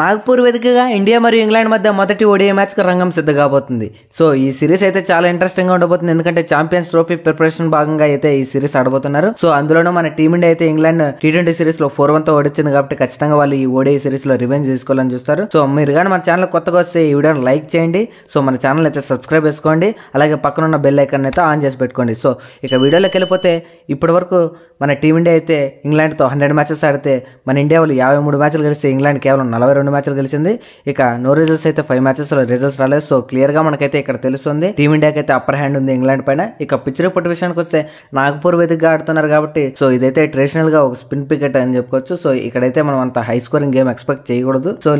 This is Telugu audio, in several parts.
నాగ్పూర్ వేదికగా ఇండియా మరియు ఇంగ్లాండ్ మధ్య మొదటి ఓడిఐ మ్యాచ్కి రంగం సిద్ధం కాబోతుంది. సో ఈ సిరీస్ అయితే చాలా ఇంట్రెస్టింగ్ గా ఉండబోతుంది. ఎందుకంటే ఛాంపియన్స్ ట్రోఫీ ప్రిపరేషన్ భాగంగా అయితే ఈ సిరీస్ ఆడబోతున్నారు. సో అందులోనూ మన టీమిండియా అయితే ఇంగ్లాండ్ T20 సిరీస్ లో 4-1 తో ఓడించింది కాబట్టి ఖచ్చితంగా వాళ్ళు ఈ ఓడిఐ సిరీస్ లో రివెంజ్ తీసుకోవాలని చూస్తారు. సో మీరు కానీ మన ఛానల్ కొత్తగా వస్తే ఈ వీడియోని లైక్ చేయండి. సో మన ఛానల్ అయితే సబ్స్క్రైబ్ చేసుకోండి. అలాగే పక్కన ఉన్న బెల్ ఐకాన్ అయితే ఆన్ చేసి పెట్టుకోండి. సో ఇక వీడియోలోకి వెళ్ళిపోతే ఇప్పటి వరకు మన టీమిండియా అయితే ఇంగ్లాండ్తో 100 మ్యాచెస్ ఆడితే మన ఇండియా వాళ్ళు 53 మ్యాచ్లు గెలిస్తే ఇంగ్లాండ్ కేవలం 42 మ్యాచ్లు గెలిచింది. ఇక నో రిజల్ట్స్ అయితే 5 మ్యాచెస్ లో రిజల్ట్స్ రాలేదు. సో క్లియర్ గా మనకైతే ఇక్కడ తెలుస్తుంది టీమిండియాకి అయితే అప్పర్ హ్యాండ్ ఉంది ఇంగ్లాండ్ పైన. ఇక పిచ్ రిపోర్ట్ విషయానికి వస్తే నాగపూర్ వేదికగా ఆడుతున్నారు కాబట్టి సో ఇదైతే ట్రెడిషనల్ గా ఒక స్పిన్ పికెట్ అని చెప్పుకోవచ్చు. సో ఇక్కడైతే మనం అంత హై స్కోరింగ్ గేమ్ ఎక్స్పెక్ట్ చేయకూడదు. సో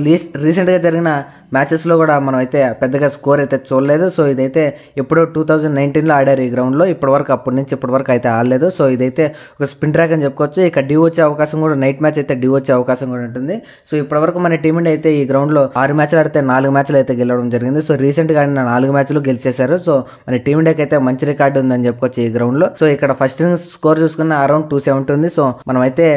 రీసెంట్ గా జరిగిన మ్యాచెస్ లో కూడా మనం అయితే పెద్దగా స్కోర్ అయితే చూడలేదు. సో ఇదైతే ఎప్పుడో 2019 లో ఆడారు ఈ గ్రౌండ్ లో. ఇప్పటి వరకు అప్పటి నుంచి ఇప్పటి వరకు అయితే ఆడలేదు. సో ఇదైతే ఒక స్పిన్ ట్రాక్ అని చెప్పుకోవచ్చు. ఇక డ్యూ వచ్చే అవకాశం కూడా, నైట్ మ్యాచ్ అయితే డ్యూ వచ్చే అవకాశం కూడా ఉంటుంది. సో ఇప్పటి వరకు మన టీమిండియా అయితే ఈ గ్రౌండ్ లో 6 మ్యాచ్లు ఆడితే 4 మ్యాచ్లు అయితే గెలవడం జరిగింది. సో రీసెంట్ గా ఆడిన 4 మ్యాచ్లు గెలిచేశారు. సో మన టీమిండియాకి అయితే మంచి రికార్డు ఉందని చెప్పుకోవచ్చు ఈ గ్రౌండ్ లో. సో ఇక్కడ ఫస్ట్ ఇన్నింగ్స్ స్కోర్ చూసుకున్న అరౌండ్ 270 ఉంది. సో మనం అయితే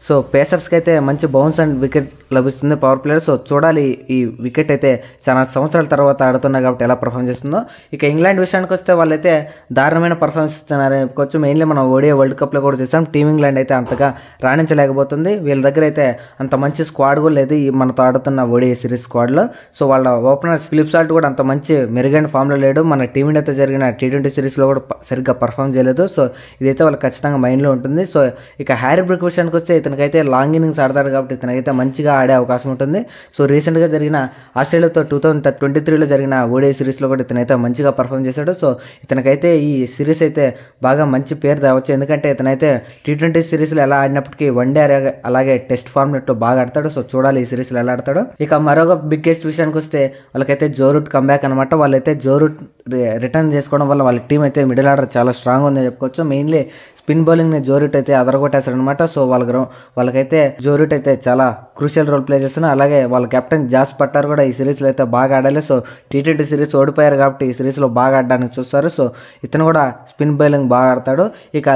సో పేసర్స్కి అయితే మంచి బౌన్స్ అండ్ వికెట్ లభిస్తుంది పవర్ ప్లేయర్. సో చూడాలి ఈ వికెట్ అయితే చాలా సంవత్సరాల తర్వాత ఆడుతున్నారు కాబట్టి ఎలా పర్ఫామ్ చేస్తుందో. ఇక ఇంగ్లాండ్ విషయానికి వస్తే వాళ్ళైతే దారుణమైన పర్ఫార్మెన్స్ ఇస్తున్నారని చెప్పుకోవచ్చు. మెయిన్లీ మనం ఓడిఐ వరల్డ్ కప్లో కూడా చూసాం. టీమ్ ఇంగ్లాండ్ అయితే అంతగా రాణించలేకపోతుంది. వీళ్ళ దగ్గర అయితే అంత మంచి స్క్వాడ్ కూడా లేదు ఈ మనతో ఆడుతున్న ఓడిఐ సిరీస్ స్క్వాడ్లో. సో వాళ్ళ ఓపెనర్ ఫిలిప్ సాల్ట్ కూడా అంత మంచి మెరుగైన ఫామ్లో లేడు. మన టీమిండియాతో జరిగిన T20 సిరీస్లో కూడా సరిగ్గా పర్ఫామ్ చేయలేదు. సో ఇదైతే వాళ్ళకి ఖచ్చితంగా మైండ్లో ఉంటుంది. సో ఇక హ్యారీ బ్రూక్ విషయానికి వస్తే ఇతనికైతే లాంగ్ ఇన్నింగ్స్ ఆడతారు కాబట్టి ఇతనైతే మంచిగా ఆడే అవకాశం ఉంటుంది. సో రీసెంట్గా జరిగిన ఆస్ట్రేలియాతో 2023లో జరిగిన ఓడిఐ సిరీస్లో కూడా ఇతనైతే మంచిగా పర్ఫామ్ చేశాడు. సో ఇతనికైతే ఈ సిరీస్ అయితే బాగా మంచి పేరు తేవచ్చు. ఎందుకంటే ఇతనైతే T20 సిరీస్లో ఎలా ఆడినప్పటికీ వన్డే అలాగే టెస్ట్ ఫార్మాట్లో బాగా ఆడతాడు. సో చూడాలి ఈ సిరీస్లో ఎలా ఆడతాడు. ఇక మరొక బిగ్గెస్ట్ విషయానికి వస్తే వాళ్ళకైతే జో రూట్ కంబ్యాక్ అనమాట. వాళ్ళైతే జో రూట్ రిటర్న్ చేసుకోవడం వల్ల వాళ్ళ టీం అయితే మిడిల్ ఆర్డర్ చాలా స్ట్రాంగ్ ఉందని చెప్పుకోవచ్చు. మెయిన్లీ స్పిన్ బౌలింగ్ని జో రూట్ అయితే అదరగొట్టేశారు అనమాట. సో వాళ్ళకైతే జో రూట్ అయితే చాలా క్రూషియల్ రోల్ ప్లే చేస్తున్నారు. అలాగే వాళ్ళ కెప్టెన్ జాస్ పట్టార్ కూడా ఈ సిరీస్లో అయితే బాగా ఆడాలి. సో T20 సిరీస్ ఓడిపోయారు కాబట్టి ఈ సిరీస్లో బాగా ఆడడానికి చూస్తారు. సో ఇతను కూడా స్పిన్ బౌలింగ్ బాగా ఆడతాడు. ఇక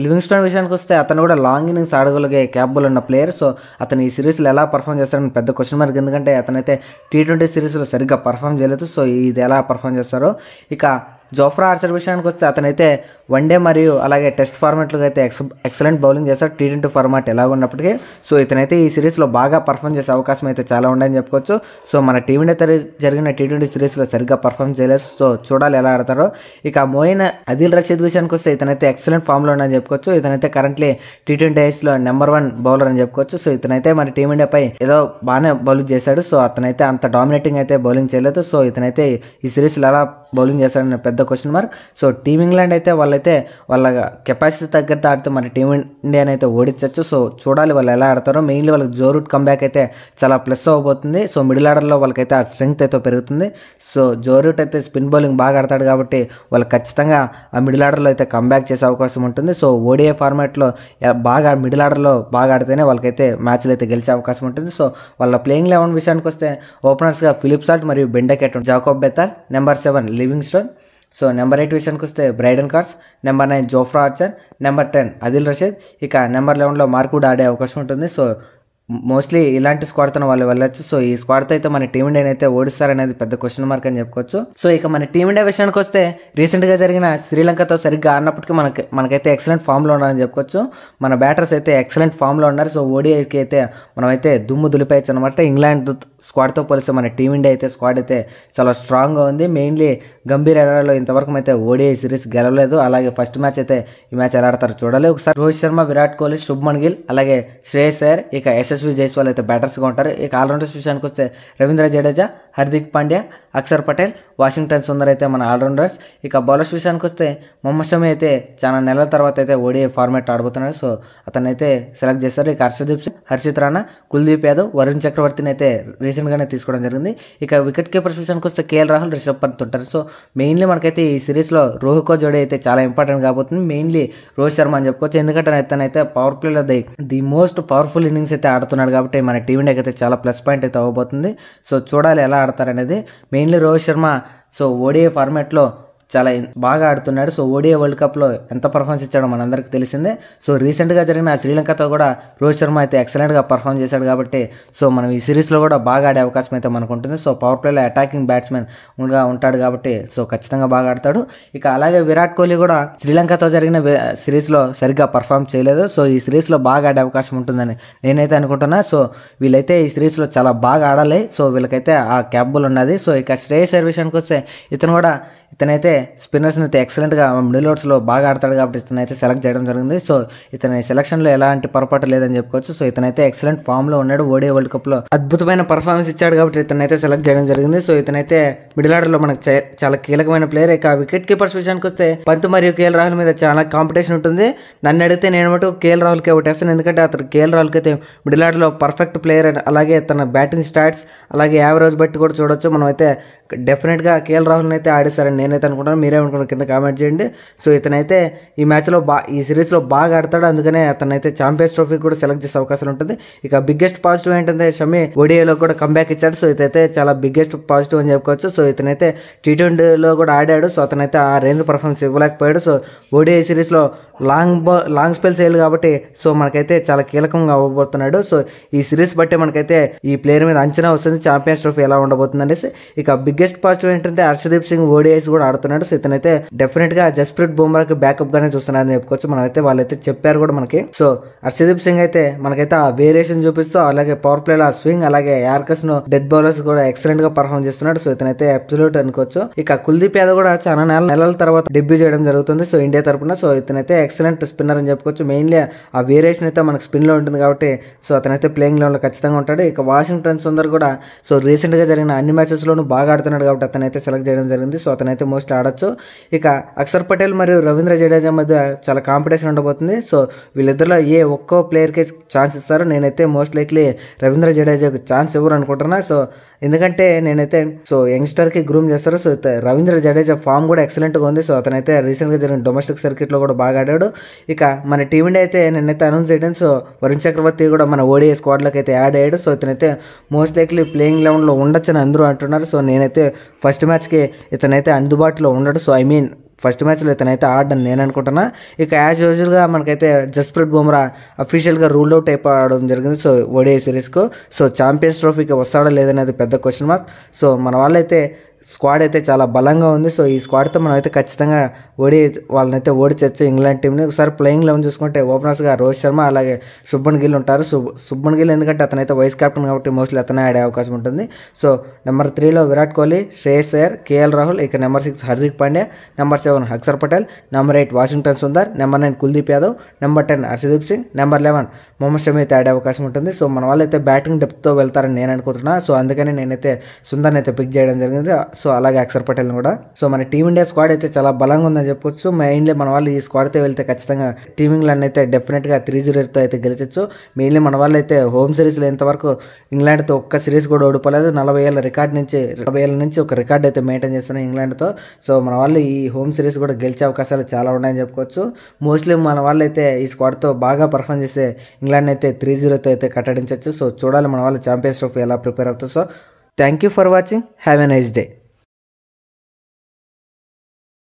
లివింగ్స్టోన్ విషయానికి వస్తే అతను కూడా లాంగ్ ఇన్నింగ్స్ ఆడగలిగే క్యాపబుల్ ఉన్న ప్లేయర్. సో అతను ఈ సిరీస్లో ఎలా పర్ఫామ్ చేస్తారని పెద్ద క్వశ్చన్ మార్క్. ఎందుకంటే అతనైతే T20 సిరీస్లో సరిగ్గా పర్ఫామ్ చేయలేదు. సో ఇది ఎలా పర్ఫామ్ చేస్తారో. ఇక జోఫ్రా ఆర్చర్ విషయానికి వస్తే అతనైతే వన్డే మరియు అలాగే టెస్ట్ ఫార్మాట్లో అయితే ఎక్సలెంట్ బౌలింగ్ చేస్తాడు T20 ఫార్మాట్ ఎలాగ ఉన్నప్పటికీ. సో ఇతనైతే ఈ సిరీస్లో బాగా పర్ఫామ్ చేసే అవకాశం అయితే చాలా ఉండని చెప్పుకోవచ్చు. సో మన టీమిండియా జరిగిన T20 సిరీస్లో సరిగ్గా పర్ఫామ్ చేయలేదు. సో చూడాలి ఎలా ఆడతారో. ఇక మోయిన్ అదిల్ రషీద్ విషయానికి వస్తే ఇతనైతే ఎక్సలెంట్ ఫామ్లో ఉండని చెప్పుకోవచ్చు. ఇతనైతే కరెంట్లీ T20 ఐస్లో నెంబర్ 1 బౌలర్ అని చెప్పుకోవచ్చు. సో ఇతనైతే మన టీమిండియాపై ఏదో బాగానే బౌలింగ్ చేశాడు. సో అతనైతే అంత డామినేటింగ్ అయితే బౌలింగ్ చేయలేదు. సో ఇతనైతే ఈ సిరీస్లో ఎలా బౌలింగ్ చేస్తాడని పెద్ద question mark. So team England అయితే వాళ్ళైతే వాళ్ళ కెపాసిటీ తగ్గట్టు ఆడితే మన టీమ్ ఇండియాని అయితే ఓడించవచ్చు. సో చూడాలి వాళ్ళు ఎలా ఆడతారో. మెయిన్లీ వాళ్ళకి జో రూట్ కంబ్యాక్ అయితే చాలా ప్లస్ అవ్వబోతుంది. సో మిడిల్ ఆర్డర్లో వాళ్ళకైతే ఆ స్ట్రెంగ్త్ అయితే పెరుగుతుంది. సో జో రూట్ అయితే స్పిన్ బౌలింగ్ బాగా ఆడతాడు కాబట్టి వాళ్ళు ఖచ్చితంగా ఆ మిడిల్ ఆర్డర్లో అయితే కంబ్యాక్ చేసే అవకాశం ఉంటుంది. సో ఓడిఐ ఫార్మాట్లో బాగా మిడిల్ ఆర్డర్లో బాగా ఆడితేనే వాళ్ళకైతే మ్యాచ్లు అయితే గెలిచే అవకాశం ఉంటుంది. సో వాళ్ళ ప్లేయింగ్ 11 విషయానికి వస్తే ఓపెనర్స్గా ఫిలిప్ సాల్ట్ మరియు Ben Duckett, Jacob Bethell, number 7 Livingstone. So number 8 విషయానికి వస్తే Brydon Carse, number 9 Jofra Archer, number 10 Adil Rashid. ఇక నెంబర్ 11లో మార్క్ కూడా ఆడే అవకాశం ఉంటుంది. సో మోస్ట్లీ ఇలాంటి స్క్వాడ్తో వాళ్ళు వెళ్ళొచ్చు. సో ఈ స్క్వాడ్తో అయితే మన టీమిండియాని అయితే ఓడిస్తారనేది పెద్ద క్వశ్చన్ మార్క్ అని చెప్పుకోవచ్చు. సో ఇక మన టీమిండియా విషయానికి వస్తే రీసెంట్గా జరిగిన శ్రీలంకతో సరిగ్గా ఆడినప్పటికీ మనకైతే ఎక్సలెంట్ ఫామ్లో ఉన్నారని చెప్పుకోవచ్చు. మన బ్యాటర్స్ అయితే ఎక్సలెంట్ ఫామ్లో ఉన్నారు. సో ఓడిఐకి అయితే మనమైతే దుమ్ము దులిపేయచ్చు అనమాట. ఇంగ్లాండ్ స్క్వాడ్తో పోలిస్తే మన టీమిండియా అయితే స్క్వాడ్ అయితే చాలా స్ట్రాంగ్గా ఉంది. మెయిన్లీ గంభీర్ ఎడారిలో ఇంతవరకు అయితే ఓడిఐ సిరీస్ గెలవలేదు. అలాగే ఫస్ట్ మ్యాచ్ అయితే ఈ మ్యాచ్ ఎలా ఆడతారో చూడాలి. ఒకసారి రోహిత్ శర్మ, విరాట్ కోహ్లీ, శుభ్మన్ గిల్, అలాగే శ్రేయస్ అయ్యర్, ఇక యశస్వి జైస్వాల్ అయితే బ్యాటర్స్గా ఉంటారు. ఇక ఆల్రౌండర్స్ విషయానికి వస్తే రవీంద్ర జడేజా, హార్దిక్ పాండ్యా, అక్షర్ పటేల్, వాషింగ్టన్ సుందర్ అయితే మన ఆల్రౌండర్స్. ఇక బౌలర్స్ విషయానికి వస్తే మొహమ్మద్ షమి అయితే చాలా నెలల తర్వాత అయితే ఓడిఐ ఫార్మాట్ ఆడబోతున్నాడు. సో అతనైతే సెలెక్ట్ చేస్తారు. ఇక హర్షదీప్ సింగ్, హర్షిత్ రాణా, కుల్దీప్ యాదవ్, వరుణ్ చక్రవర్తిని అయితే రీసెంట్గానే తీసుకోవడం జరిగింది. ఇక వికెట్ కీపర్స్ విషయానికి వస్తే KL రాహుల్, రిషబ్ పంత్ ఉంటారు. సో మెయిన్లీ మనకైతే ఈ సిరీస్లో రోహిత్ జోడీ అయితే చాలా ఇంపార్టెంట్ కాబోతుంది. మెయిన్లీ రోహిత్ శర్మ అని చెప్పుకోవచ్చు. ఎందుకంటే తనైతే పవర్ ప్లేలో ది మోస్ట్ పవర్ఫుల్ ఇన్నింగ్స్ అయితే ఆడుతున్నాడు కాబట్టి మన టీమిండియాకి అయితే చాలా ప్లస్ పాయింట్ అయితే అవ్వబోతుంది. సో చూడాలి ఎలా ఆడతారనేది. Mainly Rohit Sharma so ODI ఫార్మాట్లో చాలా బాగా ఆడుతున్నాడు. సో ఓడిఐ వరల్డ్ కప్లో ఎంత పర్ఫార్మెన్స్ ఇచ్చాడో మనందరికీ తెలిసిందే. సో రీసెంట్గా జరిగిన శ్రీలంకతో కూడా రోహిత్ శర్మ అయితే ఎక్సలెంట్గా పర్ఫార్మ్ చేశాడు కాబట్టి సో మనం ఈ సిరీస్లో కూడా బాగా ఆడే అవకాశం అయితే మనకు ఉంటుంది. సో పవర్ ప్లేలో అటాకింగ్ బ్యాట్స్మెన్గా ఉంటాడు కాబట్టి సో ఖచ్చితంగా బాగా ఆడతాడు. ఇక అలాగే విరాట్ కోహ్లీ కూడా శ్రీలంకతో జరిగిన సిరీస్లో సరిగ్గా పర్ఫామ్ చేయలేదు. సో ఈ సిరీస్లో బాగా ఆడే అవకాశం ఉంటుందని నేనైతే అనుకుంటున్నా. సో వీళ్ళైతే ఈ సిరీస్లో చాలా బాగా ఆడాలి. సో వీళ్ళకైతే ఆ క్యాపబుల్ ఉన్నది. సో ఇక శ్రేయస్ అయ్యర్ విషయానికి వస్తే ఇతనైతే స్పిన్నర్స్ని అయితే ఎక్సలెంట్గా మిడిల్ ఓవర్స్లో బాగా ఆడతాడు కాబట్టి ఇతనైతే సెలెక్ట్ చేయడం జరిగింది. సో ఇతని సెలక్షన్లో ఎలాంటి పొరపాటు లేదని చెప్పుకోవచ్చు. సో ఇతనైతే ఎక్సలెంట్ ఫామ్లో ఉన్నాడు. ఓడిఐ వరల్డ్ కప్లో అద్భుతమైన పర్ఫార్మెన్స్ ఇచ్చాడు కాబట్టి ఇతనైతే సెలెక్ట్ చేయడం జరిగింది. సో ఇతనైతే మిడిల్ ఆర్డర్లో మనకు చాలా కీలకమైన ప్లేయర్. ఇక వికెట్ కీపర్స్ విషయానికి వస్తే పంత్ మరియు కేఎల్ రాహుల్ మీద చాలా కాంపిటీషన్ ఉంటుంది. నన్ను అడిగితే నేను మటు కేఎల్ రాహుల్కే ఒకటేస్తాను. ఎందుకంటే అతను కేఎల్ రాహుల్కి అయితే మిడిల్ ఆర్డర్లో పర్ఫెక్ట్ ప్లేయర్, అలాగే తన బ్యాటింగ్ స్టాట్స్ అలాగే యావరేజ్ బట్టి కూడా చూడొచ్చు. మనం అయితే డెఫినెట్గా కేఎల్ రాహుల్ని అయితే ఆడేస్తారని నేనైతే అనుకుంటాను. మీరేమనుకున్నారు కింద కామెంట్ చేయండి. సో ఇతనైతే ఈ మ్యాచ్లో ఈ సిరీస్లో బాగా ఆడతాడు. అందుకనే అతనైతే ఛాంపియన్స్ ట్రోఫీ కూడా సెలెక్ట్ చేసే అవకాశం ఉంటుంది. ఇక బిగ్గెస్ట్ పాజిటివ్ ఏంటంటే షమి ఓడిఐలో కూడా కంబ్యాక్ ఇచ్చాడు. సో ఇతనైతే చాలా బిగ్గెస్ట్ పాజిటివ్ అని చెప్పుకోవచ్చు. సో ఇతనైతే T20లో కూడా ఆడాడు. సో అతనైతే ఆ రేంజ్ పర్ఫార్మెన్స్ ఇవ్వలేకపోయాడు. సో ఓడిఐ సిరీస్లో లాంగ్ స్పెల్స్ వేయాలి కాబట్టి సో మనకైతే చాలా కీలకంగా అవ్వబోతున్నాడు. సో ఈ సిరీస్ బట్టి మనకైతే ఈ ప్లేయర్ మీద అంచనా వస్తుంది ఛాంపియన్స్ ట్రోఫీ ఎలా ఉండబోతుంది అనేసి. ఇక బిగ్గెస్ట్ పాజిటివ్ ఏంటంటే హర్షదీప్ సింగ్ ఓడిఐస్ కూడా ఆడుతున్నాడు. సో ఇతనైతే డెఫినెట్ గా జస్ప్రీత్ బుమ్రాకి బ్యాకప్ గానే చూస్తున్నారని చెప్పుకోవచ్చు. మనమైతే వాళ్ళైతే చెప్పారు కూడా మనకి. సో హర్షదీప్ సింగ్ అయితే మనకైతే ఆ వేరియేషన్ చూపిస్తూ అలాగే పవర్ ప్లేలో ఆ స్వింగ్ అలాగే యార్కర్స్ ను డెత్ బౌలర్స్ కూడా ఎక్సలెంట్ గా పర్ఫార్మ్ చేస్తున్నాడు. సో ఇతనైతే అబ్సల్యూట్ అనుకోవచ్చు. ఇక కుల్దీప్ యాదవ్ కూడా చాలా నెలల తర్వాత డెబ్యూ చేయడం జరుగుతుంది. సో ఇండియా తరపున. సో ఇతనైతే ఎక్సలెంట్ స్పిన్నర్ అని చెప్పుకోవచ్చు. మెయిన్లీ ఆ వేరియేషన్ అయితే మనకు స్పిన్ లో ఉంటుంది కాబట్టి సో అతనైతే ప్లేయింగ్ లెవెల్ లో ఖచ్చితంగా ఉంటాడు. ఇక వాషింగ్టన్ సుందర్ కూడా సో రీసెంట్ గా జరిగిన అన్ని మ్యాచెస్ లోనూ బాగా ఆడుతున్నాడు కాబట్టి అతనైతే సెలెక్ట్ చేయడం జరిగింది. సో అతనైతే మోస్ట్లీ ఆడొచ్చు. ఇక అక్షర్ పటేల్ మరియు రవీంద్ర జడేజా మధ్య చాలా కాంపిటీషన్ ఉండబోతుంది. సో వీళ్ళిద్దరిలో ఒక్కో ప్లేయర్కి ఛాన్స్ ఇస్తారు. నేనైతే మోస్ట్ లైక్లీ రవీంద్ర జడేజాకు ఛాన్స్ ఇవ్వరు అనుకుంటున్నా. సో ఎందుకంటే నేనైతే సో యంగ్స్టర్కి గ్రూమ్ చేస్తారు. సో రవీంద్ర జడేజా ఫామ్ కూడా ఎక్సలెంట్గా ఉంది. సో అతనైతే రీసెంట్గా జరిగిన డొమెస్టిక్ సర్క్యూట్లో కూడా బాగా ఆడాడు. ఇక మన టీమిండియా అయితే నిన్నైతే అనౌన్స్ చేయడం. సో వరుణ్ చక్రవర్తి కూడా మన ఓడిఐ స్క్వాడ్లోకి అయితే యాడ్ అయ్యాడు. సో ఇతనైతే మోస్ట్ లైక్లీ ప్లేయింగ్ లెవెన్లో ఉండొచ్చని అందరూ అంటున్నారు. సో నేనైతే ఫస్ట్ మ్యాచ్కి ఇతనైతే అందుబాటులో ఉండడు. సో ఫస్ట్ మ్యాచ్లో ఇతనైతే ఆడని నేను అనుకుంటున్నా. ఇక యాజ్ యూజువల్గా మనకైతే జస్ప్రీత్ బుమ్రా అఫీషియల్గా రూల్ అవుట్ అయిపోవడం జరిగింది. సో ఓడిఐ సిరీస్కు. సో ఛాంపియన్స్ ట్రోఫీకి వస్తాడా లేదనేది పెద్ద క్వశ్చన్ మార్క్. సో మన వాళ్ళైతే స్క్వాడ్ అయితే చాలా బలంగా ఉంది. సో ఈ స్క్వాడ్తో మనం అయితే ఖచ్చితంగా వాళ్ళనైతే ఓడిచచ్చు ఇంగ్లాండ్ టీంని. ఒకసారి ప్లేయింగ్ లెవెన్ చూసుకుంటే ఓపెనర్స్గా రోహిత్ శర్మ అలాగే శుభ్మన్ గిల్ ఉంటారు. శుభ్మన్ గిల్ ఎందుకంటే అతనైతే వైస్ కెప్టెన్ కాబట్టి మోస్ట్లీ అతనే ఆడే అవకాశం ఉంటుంది. సో నెంబర్ 3లో విరాట్ కోహ్లీ, శ్రేయస్ అయ్యర్, కేఎల్ రాహుల్. ఇక number 6 Hardik Pandya, number 7 Axar Patel, number 8 Washington Sundar, number 9 Kuldeep Yadav, number 10 Harshdeep Singh, number 11 Mohammed Shami అయితే ఆడే అవకాశం ఉంటుంది. సో మన వాళ్ళైతే బ్యాటింగ్ డెప్త్తో వెళ్తారని నేను అనుకుంటున్నా. సో అందుకని నేనైతే సుందర్ని అయితే పిక్ చేయడం జరిగింది. సో అలాగే అక్షర్ పటేల్ కూడా. సో మన టీమిండియా స్క్వాడ్ అయితే చాలా బలంగా ఉందని చెప్పుకోవచ్చు. మెయిన్లీ మన వాళ్ళు ఈ స్క్వాడ్తో వెళ్తే ఖచ్చితంగా టీమింగ్లాండ్ అయితే డెఫినెట్గా 3-0తో అయితే గెలిచొచ్చు. మెయిన్లీ మన వాళ్ళు అయితే హోమ్ సిరీస్లో ఇంతవరకు ఇంగ్లాండ్తో ఒక్క సిరీస్ కూడా ఓడిపోలేదు. 40 ఏళ్ళ నుంచి ఒక రికార్డ్ అయితే మెయింటైన్ చేస్తున్నాయి ఇంగ్లాండ్తో. సో మన వాళ్ళు ఈ హోమ్ సిరీస్ కూడా గెలిచే అవకాశాలు చాలా ఉన్నాయని చెప్పుకోవచ్చు. మోస్ట్లీ మన వాళ్ళు అయితే ఈ స్క్వాడ్తో బాగా పర్ఫార్మ్ చేస్తే ఇంగ్లాండ్ అయితే 3-0తో అయితే కట్టడించవచ్చు. సో చూడాలి మన వాళ్ళు ఛాంపియన్స్ ట్రోఫీ ఎలా ప్రిపేర్ అవుతుంది. So thank you for watching. Have a nice day.